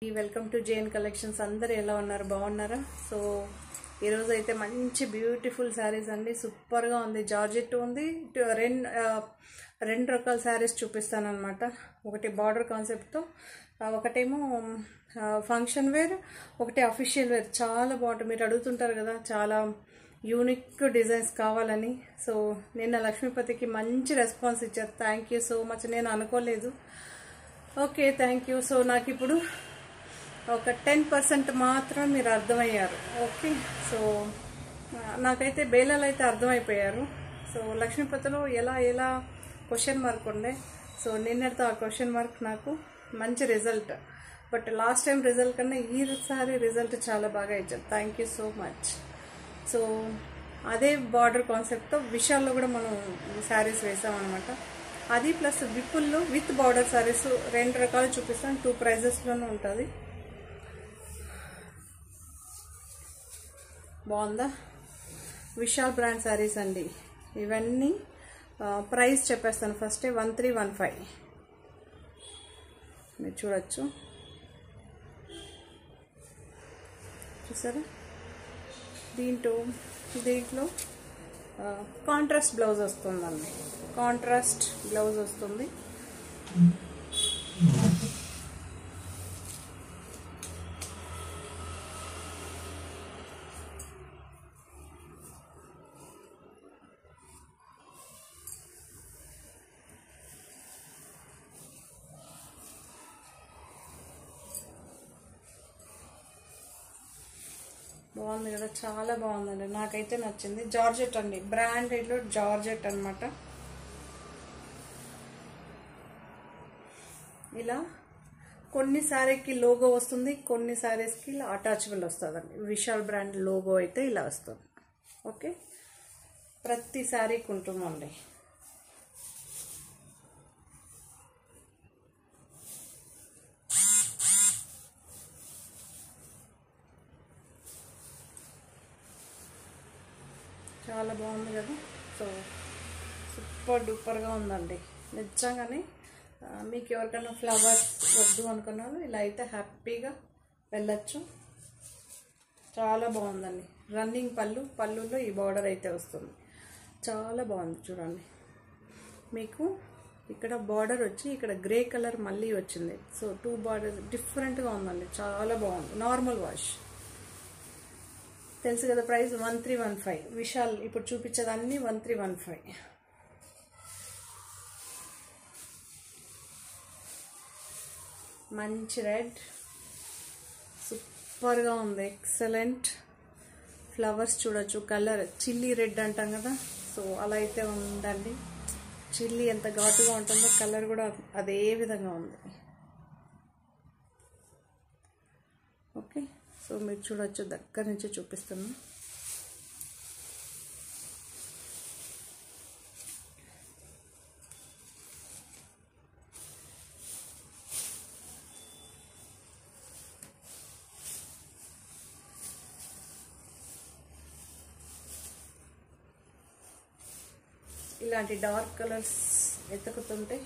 Welcome to JN collections. అందరూ ఎలా ఉన్నారు? బాగున్నారా? సో ఈరోజు అయితే మంచి బ్యూటిఫుల్ శారీస్ అండి. సూపర్గా ఉంది. జార్జెట్ ఉంది. రెండు రకాల శారీస్ చూపిస్తాను అనమాట. ఒకటి బార్డర్ కాన్సెప్ట్తో, ఒకటేమో ఫంక్షన్ వేర్, ఒకటి అఫీషియల్ వేర్. చాలా బాగుంటుంది. మీరు అడుగుతుంటారు కదా చాలా యూనిక్ డిజైన్స్ కావాలని. సో నిన్న లక్ష్మీపతికి మంచి రెస్పాన్స్ ఇచ్చారు. Thank you so much. నేను అనుకోలేదు. Okay, thank you. సో నాకు ఇప్పుడు ఒక 10% మాత్రం మీరు అర్థమయ్యారు. ఓకే, సో నాకైతే బేలాలు అయితే అర్థమైపోయారు. సో లక్ష్మీపతిలో ఎలా క్వశ్చన్ మార్క్ ఉండే. సో నిన్నటితో ఆ క్వశ్చన్ మార్క్ నాకు మంచి result. But last time result కన్నా ఈసారి రిజల్ట్ చాలా బాగా ఇచ్చారు. Thank you so much. So అదే బార్డర్ కాన్సెప్ట్తో విశాల్లో కూడా మనం శారీస్ వేసామన్నమాట. అది ప్లస్ విపుల్లో విత్ బార్డర్ శారీస్ రెండు రకాలు చూపిస్తాను. 2 ప్రైజెస్లోనే ఉంటుంది. బాగుందా? విశాల్ బ్రాండ్ శారీస్ అండి ఇవన్నీ. ప్రైస్ చెప్పేస్తాను. ఫస్టే 1315 మీరు చూడొచ్చు. చూసారా? దీంట్లో కాంట్రాస్ట్ బ్లౌజ్ వస్తుందండి. కాంట్రాస్ట్ బ్లౌజ్ వస్తుంది. బాగుంది కదా? చాలా బాగుందండి. నాకైతే నచ్చింది. జార్జెట్ అండి, బ్రాండెడ్లో జార్జెట్ అనమాట. ఇలా కొన్ని శారీకి లోగో వస్తుంది, కొన్ని శారీస్కి ఇలా అటాచబుల్ వస్తుందండి. విశాల్ బ్రాండ్ లోగో అయితే ఇలా వస్తుంది. ఓకే, ప్రతి శారీకి ఉంటుందండి. చాలా బాగుంది కదా? సో సూపర్ డూపర్గా ఉందండి నిజంగానే. మీకు ఎవరికైనా ఫ్లవర్స్ వద్దు అనుకున్నాను ఇలా అయితే హ్యాపీగా వెళ్ళచ్చు. చాలా బాగుందండి. రన్నింగ్ పళ్ళులో ఈ బార్డర్ అయితే వస్తుంది. చాలా బాగుంది. చూడండి, మీకు ఇక్కడ బార్డర్ వచ్చి ఇక్కడ గ్రే కలర్ మళ్ళీ వచ్చింది. సో 2 బార్డర్స్ డిఫరెంట్గా ఉందండి. చాలా బాగుంది. Normal wash. తెలుసు కదా ప్రైస్ 1315. విశాల్ ఇప్పుడు చూపించేదాన్ని 1315. మంచి రెడ్, సూపర్గా ఉంది. ఎక్సలెంట్. ఫ్లవర్స్ చూడొచ్చు. కలర్ చిల్లీ రెడ్ అంటాం కదా, సో అలా అయితే ఉందండి. చిల్లీ ఎంత ఘాటుగా ఉంటుందో కలర్ కూడా అదే విధంగా ఉంది. ఓకే, సో మీరు చూడొచ్చు. దగ్గర నుంచి చూపిస్తున్నా. ఇలాంటి డార్క్ కలర్స్ వెతుకుతుంటే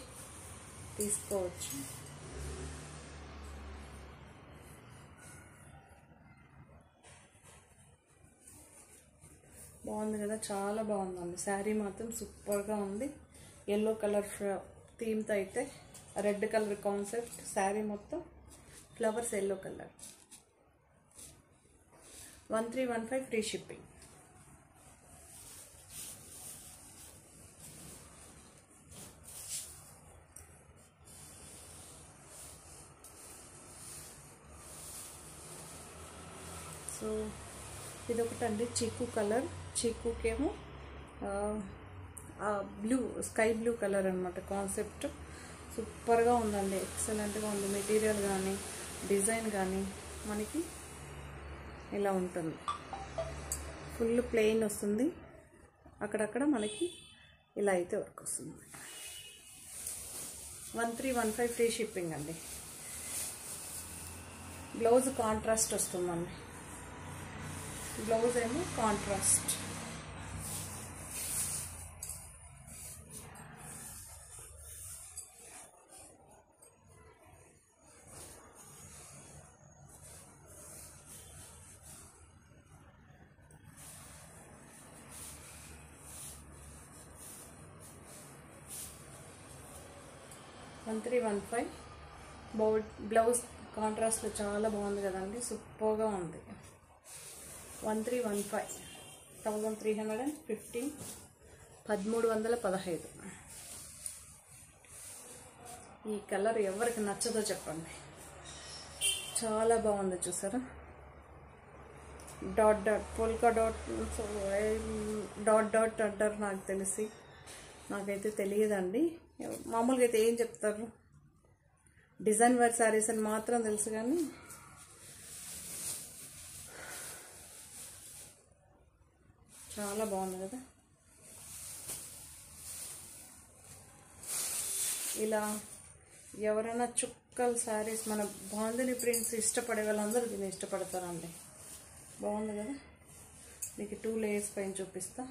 తీసుకోవచ్చు. బాగుంది కదా? చాలా బాగుందండి. శారీ మాత్రం సూపర్గా ఉంది. ఎల్లో కలర్ థీమ్తో అయితే రెడ్ కలర్ కాన్సెప్ట్. శారీ మొత్తం flowers yellow colour. 1315 free shipping. So ఇదొకటండి చీకు కలర్. చీకుకేమో బ్లూ, స్కై బ్లూ కలర్ అనమాట కాన్సెప్ట్. సూపర్గా ఉందండి. ఎక్సలెంట్గా ఉంది. మెటీరియల్ కానీ డిజైన్ కానీ మనకి ఇలా ఉంటుంది. ఫుల్ ప్లెయిన్ వస్తుంది. అక్కడక్కడ మనకి ఇలా అయితే వర్క్ వస్తుంది. 1315 ఫ్రీ షిప్పింగ్ అండి. బ్లౌజ్ కాంట్రాస్ట్ వస్తుందండి. బ్లౌజ్ ఏమో కాంట్రాస్ట్. 1315 బ్లౌజ్ కాంట్రాస్ట్లో చాలా బాగుంది కదండి, సూపర్గా ఉంది. 1315 1315 1315. ఈ కలర్ ఎవరికి నచ్చదో చెప్పండి, చాలా బాగుంది. చూసారా, dot dot polka dot dot అంటారు నాకు తెలిసి, నాకైతే తెలియదండి. మామూలుగా అయితే ఏం చెప్తారు, డిజైన్ వేర్ శారీస్ అని మాత్రం తెలుసు. కానీ చాలా బాగుంది కదా. ఇలా ఎవరైనా చుక్కల శారీస్, మన బాందిని ప్రింట్స్ ఇష్టపడే వాళ్ళందరూ దీన్ని ఇష్టపడతారండి. బాగుంది కదా. మీకు 2 లేయర్స్ పైన చూపిస్తా.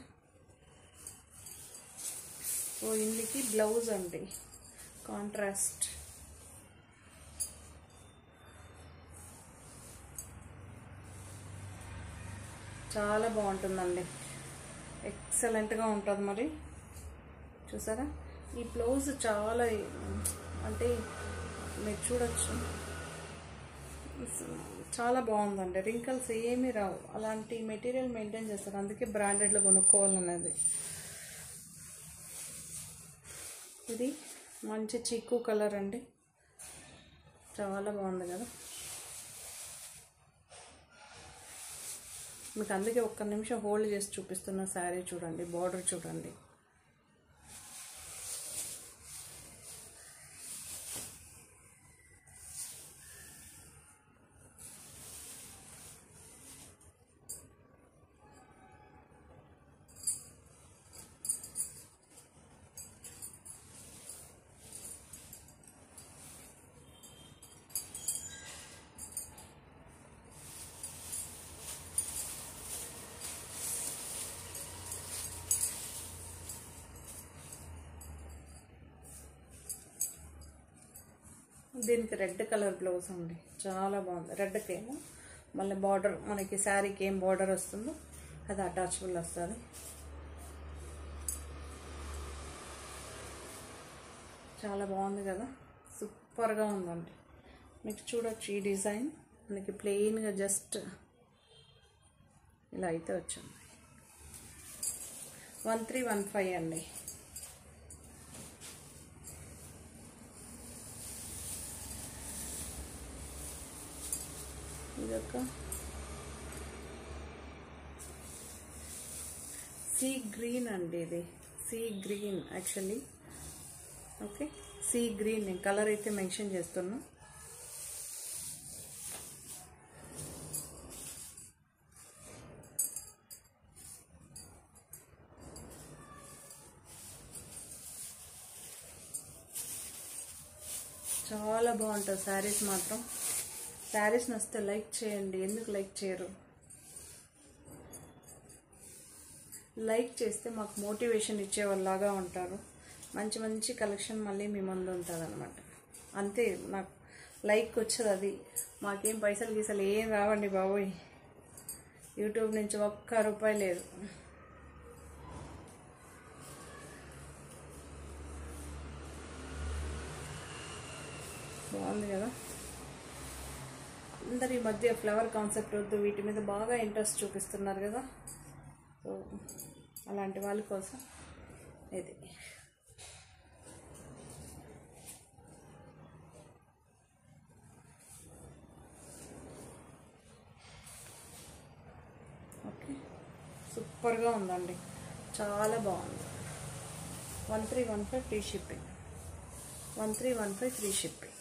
సో ఇందుకి బ్లౌజ్ అండి, కాంట్రాస్ట్. చాలా బాగుంటుందండి, ఎక్సలెంట్గా ఉంటుంది. మరి చూసారా, ఈ బ్లౌజ్ చాలా అంటే మీరు చూడొచ్చు, చాలా బాగుందండి. రింకల్స్ ఏమీ రావు, అలాంటి మెటీరియల్ మెయింటైన్ చేస్తారు. అందుకే బ్రాండెడ్లో కొనుక్కోవాలనేది. ఇది మంచి చిక్కు కలర్ అండి, చాలా బాగుంది కదా. మీకు అందుకే ఒక్క నిమిషం హోల్డ్ చేసి చూపిస్తున్న. శారీ చూడండి, బార్డర్ చూడండి. దీనికి రెడ్ కలర్ బ్లౌజ్ అండి, చాలా బాగుంది. రెడ్కేమో మళ్ళీ బార్డర్, మనకి శారీకి ఏం బార్డర్ వస్తుందో అది అటాచబుల్ వస్తుంది. చాలా బాగుంది కదా, సూపర్గా ఉందండి. మీకు చూడొచ్చు ఈ డిజైన్, మనకి ప్లెయిన్గా జస్ట్ ఇలా అయితే వచ్చింది. 1315 అండి. ఇదొక సీ గ్రీన్ అండి, ఇది sea green actually. Okay, sea green, నేను కలర్ అయితే మెన్షన్ చేస్తున్నా. చాలా బాగుంటుంది శారీస్ మాత్రం. శారీస్ నచ్చితే లైక్ చేయండి, ఎందుకు లైక్ చేయరు? లైక్ చేస్తే మాకు మోటివేషన్ ఇచ్చేవాళ్ళలాగా ఉంటారు. మంచి మంచి కలెక్షన్ మళ్ళీ మీ ముందు ఉంటుంది అనమాట. అంతే, నాకు లైక్ వచ్చేది అది. మాకేం పైసలు గీసలు ఏం రావండి బాబోయ్, యూట్యూబ్ నుంచి ఒక్క రూపాయి లేదు. బాగుంది కదా. అందరు ఈ మధ్య ఫ్లవర్ కాన్సెప్ట్ వద్దు, వీటి మీద బాగా ఇంట్రెస్ట్ చూపిస్తున్నారు కదా. సో అలాంటి వాళ్ళ కోసం ఇది. ఓకే, సూపర్గా ఉందండి, చాలా బాగుంది. 1315 free shipping, 1315 free shipping.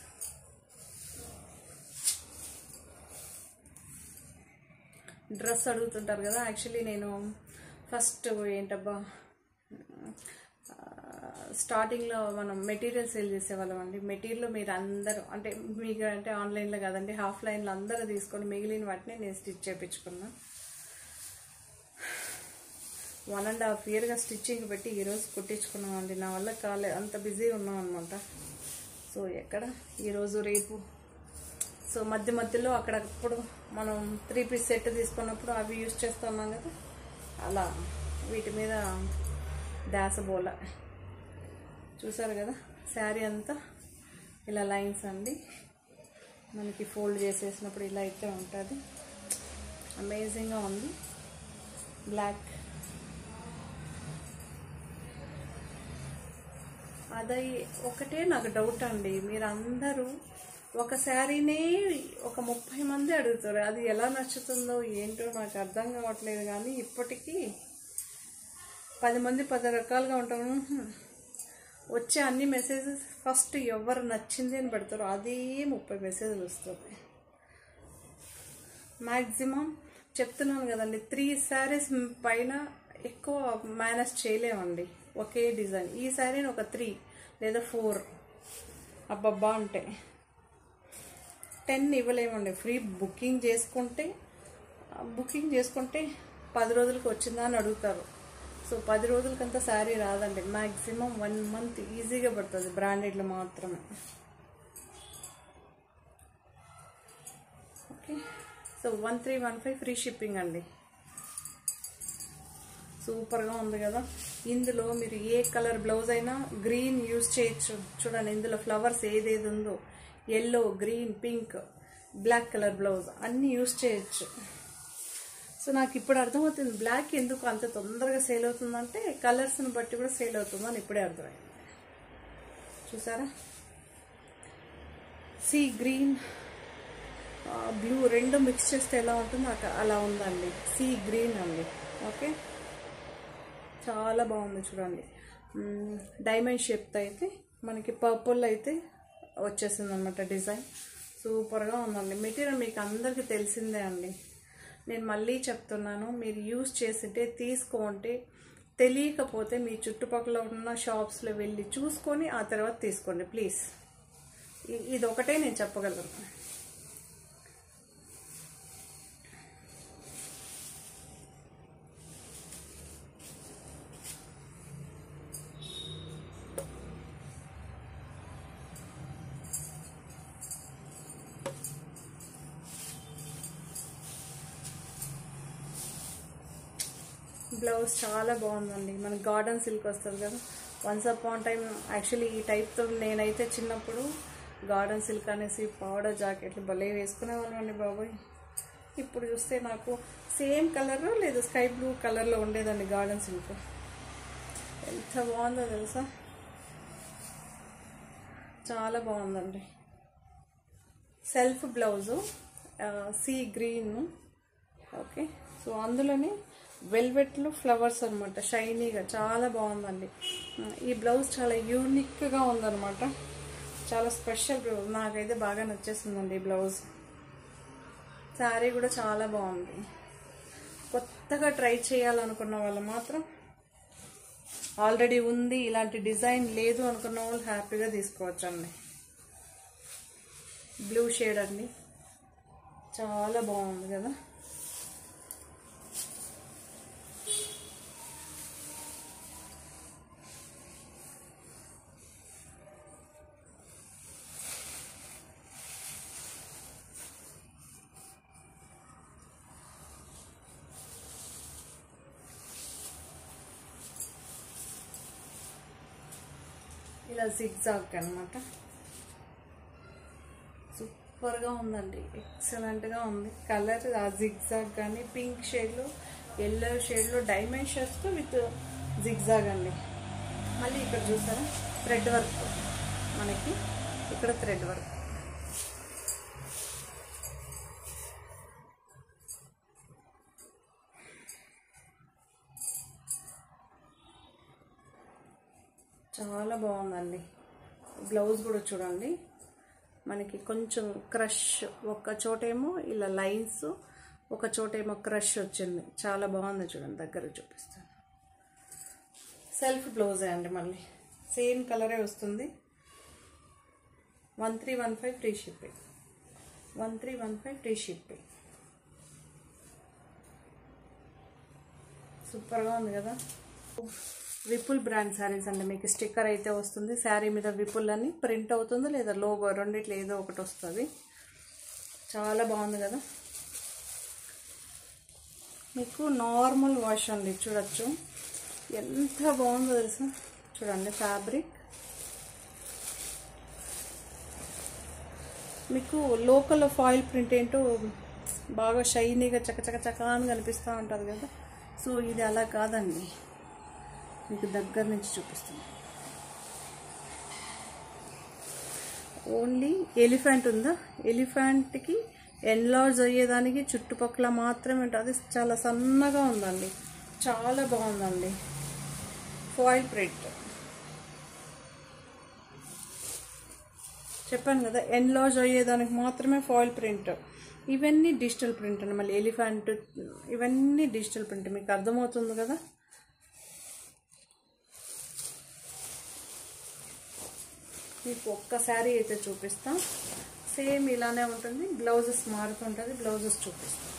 Dress అడుగుతుంటారు కదా. యాక్చువల్లీ నేను ఫస్ట్ ఏంటబ్బా, స్టార్టింగ్లో మనం మెటీరియల్ సేల్ చేసేవాళ్ళం అండి. మెటీరియల్ మీరు అందరూ అంటే మీకు అంటే ఆన్లైన్లో కాదండి, ఆఫ్లైన్లో అందరూ తీసుకొని మిగిలిన వాటిని నేను స్టిచ్ చేయించుకున్నా. 1.5 ఇయర్గా స్టిచ్చింగ్ పెట్టి ఈరోజు కుట్టించుకున్నామండి. నా వల్ల కాలేదు, అంత బిజీ ఉన్నాం అనమాట. సో ఎక్కడ ఈరోజు రేపు, సో మధ్య మధ్యలో అక్కడప్పుడు మనం 3 పీస్ సెట్ తీసుకున్నప్పుడు అవి యూజ్ చేస్తున్నాం కదా, అలా వీటి మీద డాసబోల చూసారు కదా. శారీ అంతా ఇలా లైన్స్ అండి, మనకి ఫోల్డ్ చేసేసినప్పుడు ఇలా అయితే ఉంటుంది. అమేజింగ్గా ఉంది. బ్లాక్ అది ఒకటే నాకు డౌట్ అండి, మీరు అందరూ ఒక శారీనే ఒక 30 మంది అడుగుతారు. అది ఎలా నచ్చుతుందో ఏంటో నాకు అర్థం కావట్లేదు. కానీ ఇప్పటికీ 10 మంది 10 రకాలుగా ఉంటాము. వచ్చే అన్ని మెసేజెస్ ఫస్ట్ ఎవరు నచ్చింది అని పెడతారు, అదే 30 మెసేజ్లు వస్తుంది మ్యాక్సిమం. చెప్తున్నాను కదండి, 3 శారీస్ పైన ఎక్కువ మేనేజ్ చేయలేమండి ఒకే డిజైన్. ఈ శారీని ఒక 3 లేదా 4 అబ్బబ్బా అంటే 10 ఇవ్వలేమండి. ఫ్రీ బుకింగ్ చేసుకుంటే 10 రోజులకి వచ్చిందా అని అడుగుతారు. సో 10 రోజులకంతా శారీ రాదండి, మ్యాక్సిమం 1 మంత్ ఈజీగా పడుతుంది బ్రాండెడ్లో మాత్రమే. ఓకే, సో 1315 ఫ్రీ షిప్పింగ్ అండి. సూపర్గా ఉంది కదా. ఇందులో మీరు ఏ కలర్ బ్లౌజ్ అయినా గ్రీన్ యూజ్ చేయొచ్చు. చూడండి ఇందులో ఫ్లవర్స్ ఏదేది ఉందో, yellow, green, pink, black colour blouse అన్నీ యూజ్ చేయొచ్చు. సో నాకు ఇప్పుడు అర్థమవుతుంది బ్లాక్ ఎందుకు అంత తొందరగా సేల్ అవుతుందంటే కలర్స్ని బట్టి కూడా సేల్ అవుతుందని ఇప్పుడే అర్థమైంది. చూసారా, సీ గ్రీన్, బ్లూ రెండు మిక్స్ చేస్తే ఎలా ఉంటుందో అలా ఉందండి. సీ గ్రీన్ అండి. ఓకే, చాలా బాగుంది చూడండి. డైమండ్ షేప్తో అయితే మనకి పర్పుల్ అయితే వచ్చేసింది అనమాట డిజైన్. సూపర్గా ఉందండి. మెటీరియల్ మీకు అందరికీ తెలిసిందే అండి. నేను మళ్ళీ చెప్తున్నాను, మీరు యూజ్ చేసింటే తీసుకోండి, తెలియకపోతే మీ చుట్టుపక్కల ఉన్న షాప్స్లో వెళ్ళి చూసుకొని ఆ తర్వాత తీసుకోండి ప్లీజ్. ఇది ఒకటే నేను చెప్పగలను. బ్లౌజ్ చాలా బాగుందండి. మనకి గార్డెన్ సిల్క్ వస్తుంది కదా, వన్స్ అపాన్ టైం యాక్చువల్లీ ఈ టైప్తో నేనైతే చిన్నప్పుడు గార్డెన్ సిల్క్ అనేసి పౌడర్ జాకెట్లు భలే వేసుకునేవాళ్ళండి బాబాయ్. ఇప్పుడు చూస్తే నాకు సేమ్ కలర్ లేదు స్కై బ్లూ కలర్లో ఉండేదండి గార్డెన్ సిల్క్. ఎంత బాగుందో తెలుసా, చాలా బాగుందండి. Self blouse sea green. Okay, so అందులోనే వెల్వెట్లో ఫ్లవర్స్ అనమాట, షైనీగా చాలా బాగుందండి. ఈ బ్లౌజ్ చాలా యూనిక్గా ఉందన్నమాట, చాలా స్పెషల్ బ్లౌజ్. నాకైతే బాగా నచ్చేసిందండి ఈ బ్లౌజ్. శారీ కూడా చాలా బాగుంది. కొత్తగా ట్రై చేయాలనుకున్న వాళ్ళు మాత్రం, ఆల్రెడీ ఉంది ఇలాంటి డిజైన్ లేదు అనుకున్న వాళ్ళు హ్యాపీగా తీసుకోవచ్చండి. బ్లూ షేడ్ అండి, చాలా బాగుంది కదా. ఇలా జిగ్జాగ్ అనమాట, సూపర్గా ఉందండి, ఎక్సలెంట్గా ఉంది. కలర్ ఆ జిగ్జాగ్ కానీ పింక్ షేడ్లో, ఎల్లో షేడ్లో డైమండ్ షేడ్స్తో విత్ జిగ్జాగ్ అండి. మళ్ళీ ఇక్కడ చూసారా థ్రెడ్ వర్క్, మనకి ఇక్కడ థ్రెడ్ వర్క్. చాలా బాగుందండి. బ్లౌజ్ కూడా చూడండి, మనకి కొంచెం క్రష్, ఒక చోటేమో ఇలా లైన్స్, ఒక చోటేమో క్రష్ వచ్చింది. చాలా బాగుంది చూడండి, దగ్గర చూపిస్తాను. సెల్ఫ్ బ్లౌజే అండి, మళ్ళీ సేమ్ కలరే వస్తుంది. 1315 ఫ్రీ షిప్పింగ్, 1315 ఫ్రీ షిప్పింగ్. సూపర్గా ఉంది కదా. విపుల్ బ్రాండ్ శారీస్ అండి. మీకు స్టిక్కర్ అయితే వస్తుంది, శారీ మీద విపుల్ అని ప్రింట్ అవుతుంది, లేదా లోగో, రెండిట్లో ఏదో ఒకటి వస్తుంది. చాలా బాగుంది కదా. మీకు నార్మల్ వాష్ అండి, చూడొచ్చు ఎంత బాగుందో తెలుసా. చూడండి ఫ్యాబ్రిక్ మీకు లోకల్ ఫాయిల్ ప్రింట్ ఏంటో బాగా షైనీగా చకచక అని కనిపిస్తూ ఉంటుంది కదా. సో ఇది అలా కాదండి, మీకు దగ్గర నుంచి చూపిస్తుంది. ఓన్లీ ఎలిఫెంట్ ఉందా, ఎలిఫెంట్కి ఎన్లార్జ్ అయ్యేదానికి చుట్టుపక్కల మాత్రమే ఉంటుంది. చాలా సన్నగా ఉందండి, చాలా బాగుందండి ఫాయిల్ ప్రింట్. చెప్పాను కదా ఎన్లార్జ్ అయ్యేదానికి మాత్రమే ఫాయిల్ ప్రింట్. ఇవన్నీ డిజిటల్ ప్రింట్ అండి. మళ్ళీ ఎలిఫెంట్ ఇవన్నీ డిజిటల్ ప్రింట్, మీకు అర్థమవుతుంది కదా. మీకు ఒక్క శారీ అయితే చూపిస్తా, సేమ్ ఇలానే ఉంటుంది. బ్లౌజెస్ మారుతుంటుంది, బ్లౌజెస్ చూపిస్తాం.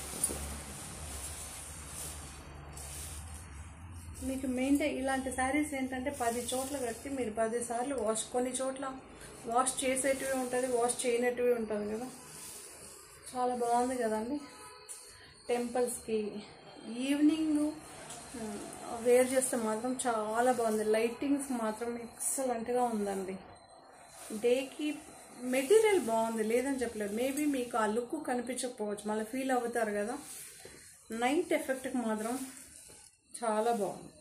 మీకు మెయిన్గా ఇలాంటి శారీస్ ఏంటంటే 10 చోట్ల కట్టి మీరు 10 సార్లు వాష్, కొన్ని చోట్ల వాష్ చేసేటివి ఉంటుంది, వాష్ చేయనట్టువి ఉంటుంది కదా. చాలా బాగుంది కదండి. టెంపుల్స్కి ఈవినింగ్ వేర్ చేస్తే మాత్రం చాలా బాగుంది. లైటింగ్స్ మాత్రం ఎక్సలెంట్గా ఉందండి. డేకి మెటీరియల్ బాగుంది, లేదని చెప్పలేదు. మేబీ మీకు ఆ లుక్ కనిపించకపోవచ్చు, మళ్ళీ ఫీల్ అవుతారు కదా. నైట్ ఎఫెక్ట్కి మాత్రం చాలా బాగుంది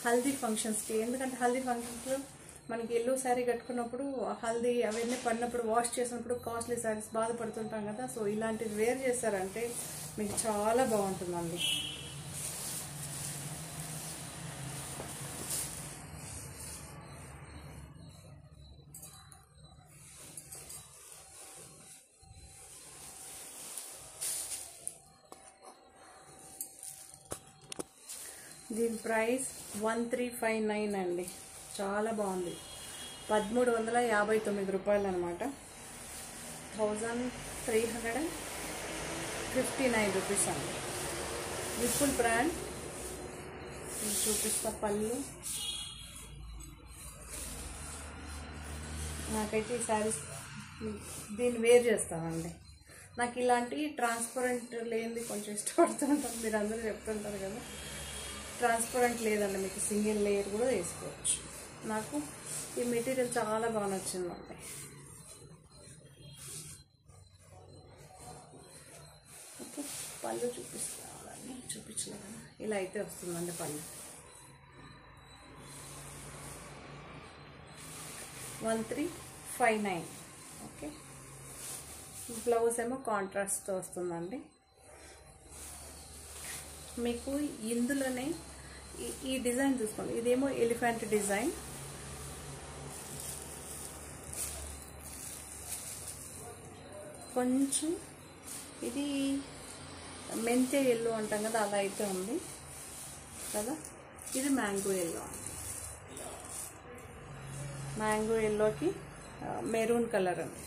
హల్దీ ఫంక్షన్స్కి. ఎందుకంటే హల్దీ ఫంక్షన్స్లో మనకి ఎల్లో శారీ కట్టుకున్నప్పుడు హల్దీ అవన్నీ పడినప్పుడు వాష్ చేసినప్పుడు కాస్ట్లీ శారీస్ బాధపడుతుంటాం కదా. సో ఇలాంటివి వేర్ చేశారంటే మీకు చాలా బాగుంటుందండి. దీని ప్రైస్ 1359 అండి. చాలా బాగుంది. 1359 రూపాయలు అనమాట. 1359 రూపీస్ అండి. విపుల్ బ్రాండ్. చూపిస్తా పళ్ళు. నాకైతే ఈ శారీస్ దీన్ని వేర్ చేస్తానండి. నాకు ఇలాంటి ట్రాన్స్పరెంట్ లేనిది కొంచెం ఇష్టపడుతుంటాను, మీరు అందరూ చెప్తుంటారు కదా. ట్రాన్స్పరెంట్ లేదండి, మీకు సింగిల్ లేయర్ కూడా వేసుకోవచ్చు. నాకు ఈ మెటీరియల్ చాలా బాగా నచ్చిందండి. ఓకే, పళ్ళు చూపిస్తాను, చూపించలేదు ఇలా అయితే వస్తుందండి పళ్ళు. 1359. ఓకే, బ్లౌజ్ ఏమో కాంట్రాస్ట్తో వస్తుందండి. మీకు ఇందులోనే ఈ డిజైన్ చూసుకోండి, ఇదేమో ఎలిఫెంట్ డిజైన్. కొంచెం ఇది మెంతే ఎల్లో అంటాం కదా, అలా అయితే ఉంది కదా. ఇది మ్యాంగో ఎల్లో, మ్యాంగో ఎల్లోకి మెరూన్ కలర్ అండి.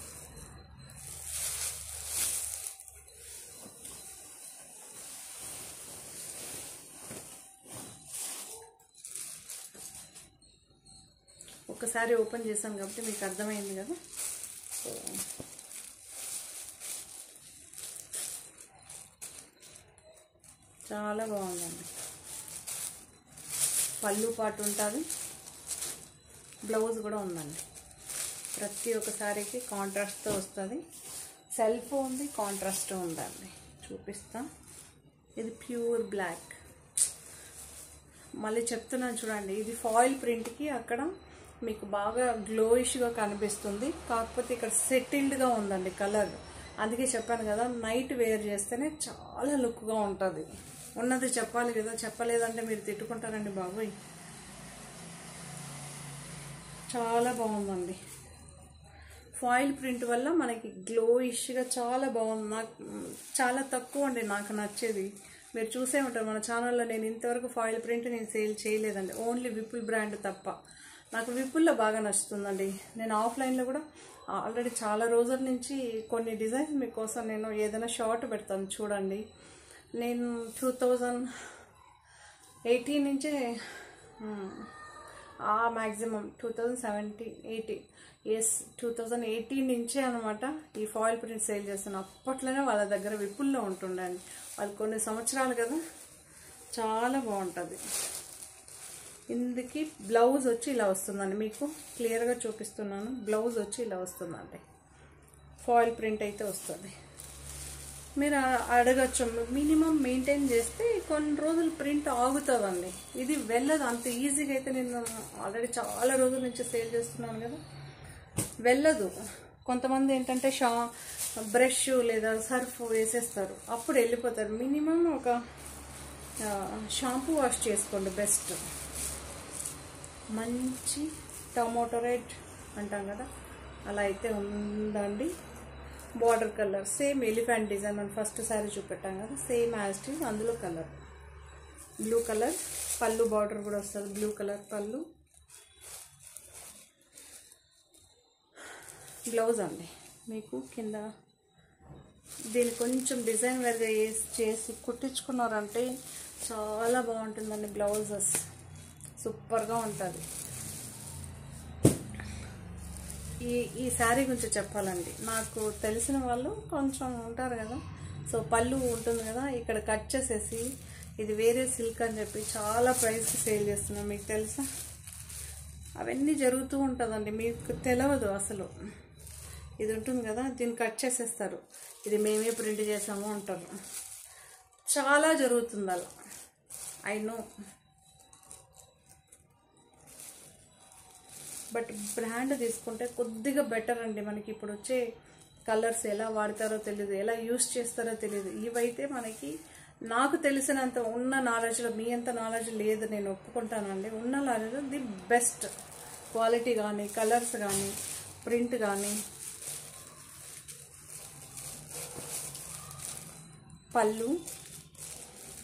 ఒకసారి ఓపెన్ చేశాను కాబట్టి మీకు అర్థమైంది కదా. సో చాలా బాగుందండి. పళ్ళు పాటు ఉంటుంది, బ్లౌజ్ కూడా ఉందండి. ప్రతి ఒక్క శారీకి కాంట్రాస్ట్తో వస్తుంది. సెల్ఫ్ ఉంది, కాంట్రాస్ట్ ఉందండి. చూపిస్తా. ఇది ప్యూర్ బ్లాక్. మళ్ళీ చెప్తున్నాను చూడండి, ఇది ఫాయిల్ ప్రింట్కి అక్కడ మీకు బాగా గ్లోయిష్గా కనిపిస్తుంది, కాకపోతే ఇక్కడ సెటిల్డ్గా ఉందండి కలర్. అందుకే చెప్పాను కదా, నైట్ వేర్ చేస్తేనే చాలా లుక్గా ఉంటుంది. ఉన్నది చెప్పాలి కదా, చెప్పలేదంటే మీరు తిట్టుకుంటారండి బాబోయ్. చాలా బాగుందండి. ఫాయిల్ ప్రింట్ వల్ల మనకి గ్లోయిష్గా చాలా బాగుంది. నాకు చాలా తక్కువ అండి నాకు నచ్చేది. మీరు చూసే ఉంటారు మన ఛానల్లో, నేను ఇంతవరకు ఫాయిల్ ప్రింట్ నేను సేల్ చేయలేదండి, ఓన్లీ విపుల్ బ్రాండ్ తప్ప. నాకు విపుల్లో బాగా నచ్చుతుందండి. నేను ఆఫ్లైన్లో కూడా ఆల్రెడీ చాలా రోజుల నుంచి కొన్ని డిజైన్స్ మీకోసం నేను ఏదైనా షార్ట్ పెడతాను చూడండి. నేను 2018 నుంచే మ్యాక్సిమం 2018 నుంచే అనమాట ఈ ఫాయిల్ ప్రింట్ సేల్ చేస్తాను. అప్పట్లోనే వాళ్ళ దగ్గర విపుల్లో ఉంటుండండి. వాళ్ళు కొన్ని సంవత్సరాలు కదా, చాలా బాగుంటుంది. ఇందుకి బ్లౌజ్ వచ్చి ఇలా వస్తుందండి, మీకు క్లియర్గా చూపిస్తున్నాను. బ్లౌజ్ వచ్చి ఇలా వస్తుందండి. ఫాయిల్ ప్రింట్ అయితే వస్తుంది. మీరు అడగచ్చు, మినిమం మెయింటైన్ చేస్తే కొన్ని రోజులు ప్రింట్ ఆగుతుందండి. ఇది వెళ్ళదు అంత ఈజీగా అయితే. నేను ఆల్రెడీ చాలా రోజుల నుంచి సేల్ చేస్తున్నాను కదా, వెళ్ళదు. కొంతమంది ఏంటంటే బ్రష్ లేదా సర్ఫ్ వేసేస్తారు, అప్పుడు వెళ్ళిపోతారు. మినిమం ఒక షాంపూ వాష్ చేసుకోండి బెస్ట్. మంచి టమాటో రెడ్ అంటాం కదా, అలా అయితే ఉందండి. Border colour same elephant design మనం ఫస్ట్ సారీ చూపెట్టాం కదా, సేమ్ యాజ్ ఇట్ ఈజ్. అందులో కలర్ బ్లూ కలర్, పళ్ళు బార్డర్ కూడా వస్తుంది బ్లూ కలర్ పళ్ళు. బ్లౌజ్ అండి మీకు కింద దీన్ని కొంచెం డిజైన్ వేరుగా చేసి కుట్టించుకున్నారంటే చాలా బాగుంటుందండి. బ్లౌజెస్ సూపర్గా ఉంటుంది. ఈ శారీ గురించి చెప్పాలండి, నాకు తెలిసిన వాళ్ళు కొంచెం ఉంటారు కదా, సో పళ్ళు ఉంటుంది కదా, ఇక్కడ కట్ చేసేసి ఇది వేరే సిల్క్ అని చెప్పి చాలా ప్రైస్కి సేల్ చేస్తున్నాం. మీకు తెలుసా? అవన్నీ జరుగుతూ ఉంటుందండి, మీకు తెలియదు అసలు. ఇది ఉంటుంది కదా, దీన్ని కట్ చేసేస్తారు, ఇది మేమే ప్రింట్ చేసాము అంటారు. చాలా జరుగుతుంది అలా, ఐ నో. బట్ బ్రాండ్ తీసుకుంటే కొద్దిగా బెటర్ అండి. మనకి ఇప్పుడు వచ్చే కలర్స్ ఎలా వాడతారో తెలియదు, ఎలా యూస్ చేస్తారో తెలియదు. ఇవైతే మనకి నాకు తెలిసినంత ఉన్న నాలెడ్జ్లో, మీ అంత నాలెడ్జ్ లేదు, నేను ఒప్పుకుంటానండి. ఉన్న నాలెడ్జ్ ది బెస్ట్. క్వాలిటీ కానీ, కలర్స్ కానీ, ప్రింట్ కానీ. పళ్ళు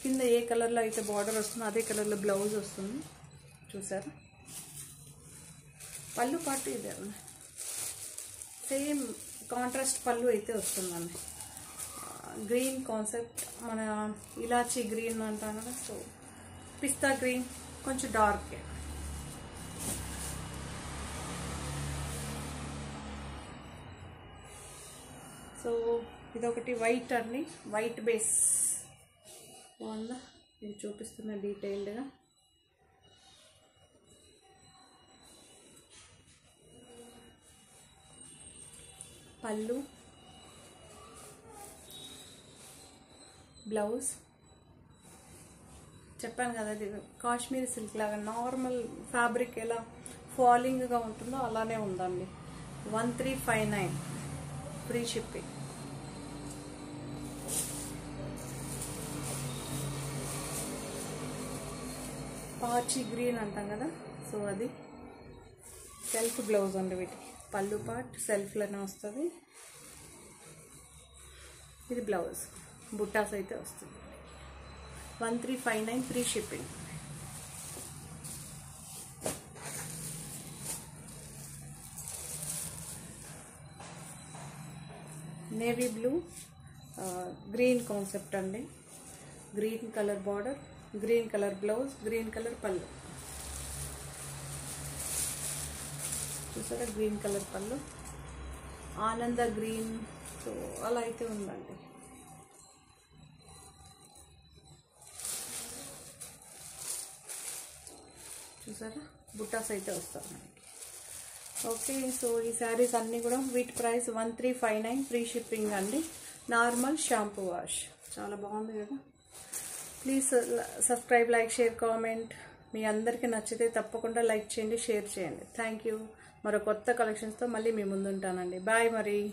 కింద ఏ కలర్లో అయితే బార్డర్ వస్తుందో అదే కలర్లో బ్లౌజ్ వస్తుంది, చూసారా? పళ్ళు పాటు ఇదే సేమ్ కాంట్రాస్ట్ పళ్ళు అయితే వస్తుందండి. గ్రీన్ కాన్సెప్ట్, మన ఇలాచీ గ్రీన్ అంటాం కదా, సో పిస్తా గ్రీన్ కొంచెం డార్క్. సో ఇదొకటి వైట్ అండి, వైట్ బేస్ బాగుందా, నేను చూపిస్తున్నా డీటెయిల్డ్గా. పళ్ళు, బ్లౌజ్ చెప్పాను కదా, ఇది కాశ్మీరీ సిల్క్ లాగా నార్మల్ ఫ్యాబ్రిక్ ఎలా ఫాలింగ్గా ఉంటుందో అలానే ఉందండి. 1359 ఫ్రీ షిప్పింగ్. పాచి గ్రీన్ అంటాం కదా, సో అది సెల్ఫ్ బ్లౌజ్ అండి. వీటికి పళ్ళు పార్ట్ సెల్ఫ్లోనే వస్తుంది. ఇది బ్లౌజ్ బుట్టాస్ అయితే వస్తుంది. 1359 free shipping. Navy blue green concept అండి. Green colour border, green colour blouse, green colour పళ్ళు. చూసారా గ్రీన్ కలర్ పళ్ళు, ఆనంద గ్రీన్, సో అలా అయితే ఉందండి. చూసారా బుట్టాస్ అయితే వస్తాయి మనకి. ఓకే, సో ఈ శారీస్ అన్నీ కూడా వీటి ప్రైస్ 1359 ఫ్రీ షిప్పింగ్ అండి. Normal shampoo wash. చాలా బాగుంది కదా. Please subscribe, like, share, comment. మీ అందరికీ నచ్చితే తప్పకుండా లైక్ చేయండి, షేర్ చేయండి. Thank you. మరో కొత్త కలెక్షన్స్తో మళ్ళీ మీ ముందుంటానండి. బాయ్ మరి.